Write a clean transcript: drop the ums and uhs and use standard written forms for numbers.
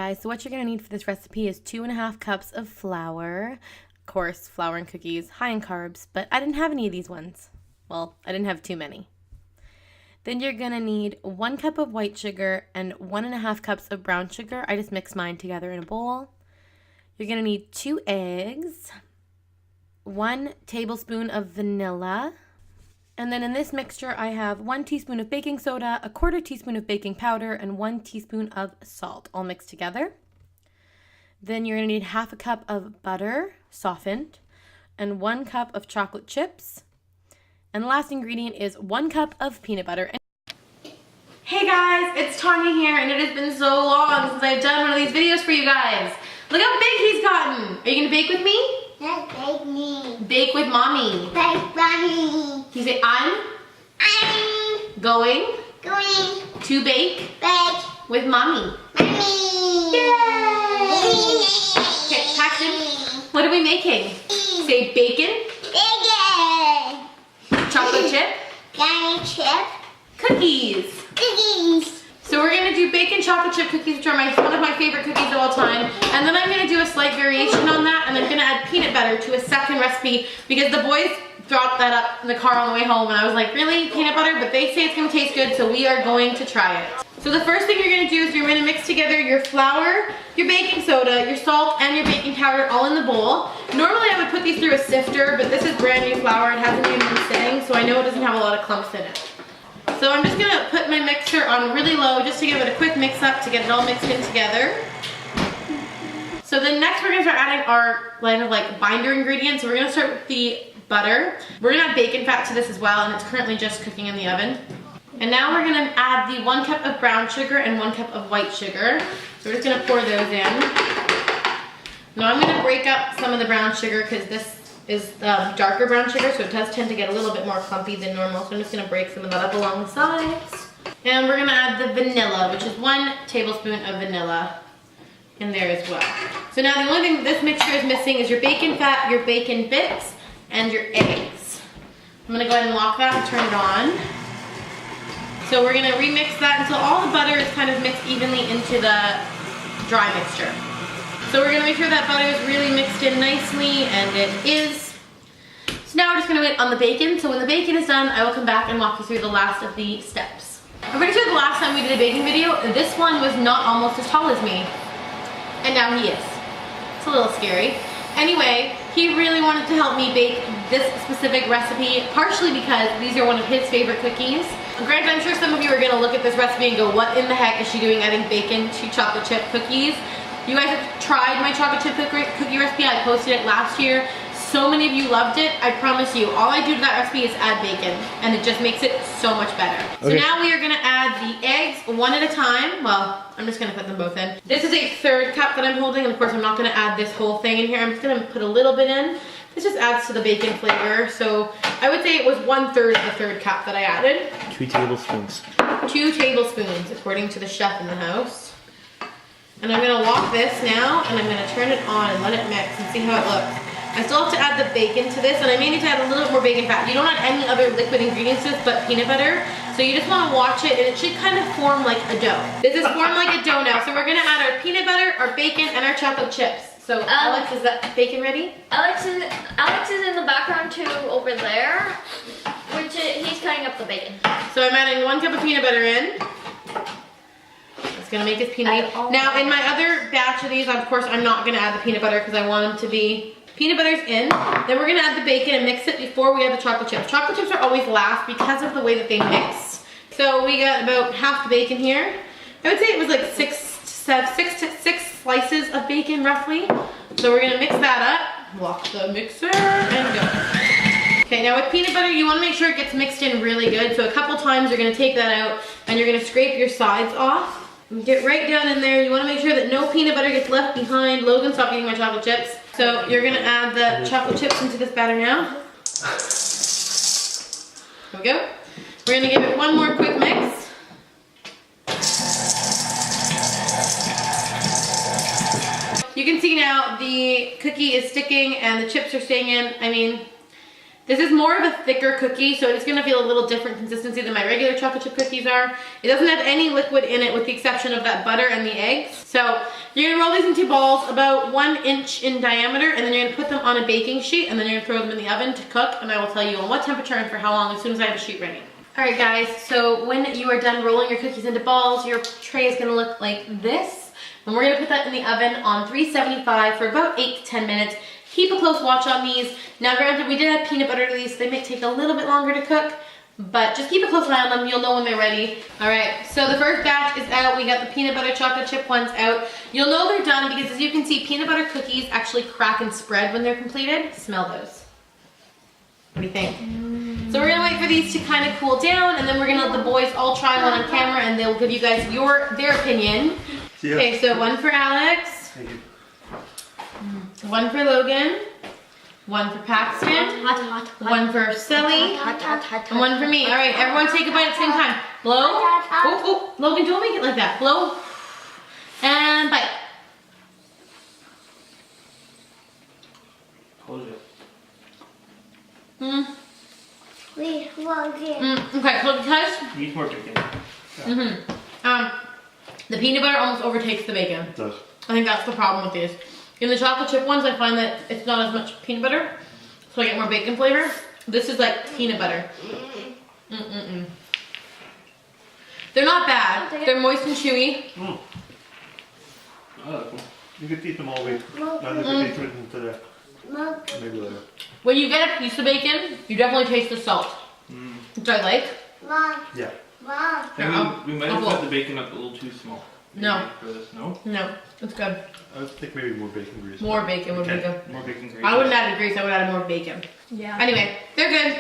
guys, so what you're going to need for this recipe is 2.5 cups of flour. Of course, flour and cookies, high in carbs, but I didn't have any of these ones. Well, I didn't have too many. Then you're going to need 1 cup of white sugar and 1.5 cups of brown sugar. I just mixed mine together in a bowl. You're going to need 2 eggs, 1 tablespoon of vanilla, and then in this mixture I have 1 teaspoon of baking soda, 1/4 teaspoon of baking powder, and 1 teaspoon of salt, all mixed together. Then you're going to need 1/2 cup of butter, softened, and 1 cup of chocolate chips. And the last ingredient is 1 cup of peanut butter. Hey guys, it's Tanya here, and it has been so long since I've done one of these videos for you guys. Look how big he's gotten. Are you going to bake with me? Not bake me. Bake with mommy. Bake mommy. Can you say, I'm going to bake with mommy. Mommy. Yay! Okay, Paxton, what are we making? Say bacon. Bacon. Chocolate chip. Chocolate chip. Cookies. Cookies. So we're going to do bacon chocolate chip cookies, which are one of my favorite cookies of all time. And then I'm going to do a slight variation on that, and I'm going to add peanut butter to a second recipe because the boys dropped that up in the car on the way home, and I was like, really? Peanut butter? But they say it's going to taste good, so we are going to try it. So the first thing you're going to do is you're going to mix together your flour, your baking soda, your salt, and your baking powder all in the bowl. Normally I would put these through a sifter, but this is brand new flour. It hasn't even been sitting, so I know it doesn't have a lot of clumps in it. So I'm just going to put my mixer on really low just to give it a quick mix up to get it all mixed in together. So then next we're going to start adding our line of like binder ingredients. So we're going to start with the butter. We're going to add bacon fat to this as well, and it's currently just cooking in the oven. And now we're going to add the 1 cup of brown sugar and 1 cup of white sugar. So we're just going to pour those in. Now I'm going to break up some of the brown sugar because this is darker brown sugar, so it does tend to get a little bit more clumpy than normal. So I'm just going to break some of that up along the sides. And we're going to add the vanilla, which is 1 tablespoon of vanilla in there as well. So now the only thing this mixture is missing is your bacon fat, your bacon bits, and your eggs. I'm going to go ahead and lock that and turn it on. So we're going to remix that until all the butter is kind of mixed evenly into the dry mixture. So we're going to make sure that butter is really mixed in nicely, and it is. So now we're just going to wait on the bacon. So when the bacon is done, I will come back and walk you through the last of the steps. I'm pretty sure the last time we did a baking video, this one was not almost as tall as me. And now he is. It's a little scary. Anyway, he really wanted to help me bake this specific recipe, partially because these are one of his favorite cookies. Granted, I'm sure some of you are going to look at this recipe and go, what in the heck is she doing adding bacon to chocolate chip cookies? You guys have tried my chocolate chip cookie recipe. I posted it last year. So many of you loved it. I promise you, all I do to that recipe is add bacon, and it just makes it so much better. Okay. So now we are gonna add the eggs one at a time. Well, I'm just gonna put them both in. This is a 1/3 cup that I'm holding, and of course I'm not gonna add this whole thing in here. I'm just gonna put a little bit in. This just adds to the bacon flavor. So I would say it was 1/3 of the 1/3 cup that I added. 2 tablespoons. 2 tablespoons, according to the chef in the house. And I'm gonna lock this now, and I'm gonna turn it on and let it mix and see how it looks. I still have to add the bacon to this, and I may need to add a little bit more bacon fat. You don't add any other liquid ingredients to this but peanut butter, so you just wanna watch it, and it should kind of form like a dough. This is formed like a dough now, so we're gonna add our peanut butter, our bacon, and our chocolate chips. So Alex, is that bacon ready? Alex is in the background too, over there, he's cutting up the bacon. So I'm adding 1 cup of peanut butter in. It's gonna make this peanut. Now in my other batch of these, of course I'm not gonna add the peanut butter because I want them to be, peanut butter's in. Then we're gonna add the bacon and mix it before we add the chocolate chips. Chocolate chips are always last because of the way that they mix. So we got about half the bacon here. I would say it was like 6 slices of bacon roughly. So we're gonna mix that up, lock the mixer, and go. Okay, now with peanut butter, you wanna make sure it gets mixed in really good. So a couple times you're gonna take that out and you're gonna scrape your sides off. Get right down in there. You want to make sure that no peanut butter gets left behind. Logan, stop eating my chocolate chips. So you're going to add the chocolate chips into this batter now. There we go. We're going to give it one more quick mix. You can see now the cookie is sticking and the chips are staying in. I mean, This is more of a thicker cookie, so it's gonna feel a little different consistency than my regular chocolate chip cookies are. It doesn't have any liquid in it with the exception of that butter and the eggs. So you're gonna roll these into balls about 1 inch in diameter, and then you're gonna put them on a baking sheet, and then you're gonna throw them in the oven to cook, and I will tell you on what temperature and for how long as soon as I have a sheet ready. All right guys, so when you are done rolling your cookies into balls, your tray is gonna look like this. And we're gonna put that in the oven on 375 for about 8 to 10 minutes. Keep a close watch on these. Now granted, we did add peanut butter to these, so they may take a little bit longer to cook, but just keep a close eye on them. You'll know when they're ready. All right, so the first batch is out. We got the peanut butter chocolate chip ones out. You'll know they're done because as you can see, peanut butter cookies actually crack and spread when they're completed. Smell those. What do you think? So we're gonna wait for these to kind of cool down, and then we're gonna let the boys all try one on camera, and they'll give you guys their opinion. Yeah. Okay, so one for Alex. Thank you. One for Logan, one for Paxton, one for Silly, and one for me. All right, everyone take a bite at the same time. Blow. Oh, Logan, don't make it like that. Blow. And bite. Hold it. We want it. Okay, so because Need more bacon. the peanut butter almost overtakes the bacon. It does. I think that's the problem with these. In the chocolate chip ones, I find that it's not as much peanut butter, so I get more bacon flavor. This is like peanut butter. They're not bad. They're moist and chewy. I like them. You could eat them all week. Now they could be put into the maybe later. When you get a piece of bacon, you definitely taste the salt, which I like. Mom, Yeah. Mom. I think we might have cut the bacon up a little too small. No. Maybe For this, no? No, it's good. I would think maybe more bacon grease. More bacon would be Okay. good. More bacon grease. I wouldn't add grease, I would add more bacon. Yeah. Anyway, they're good.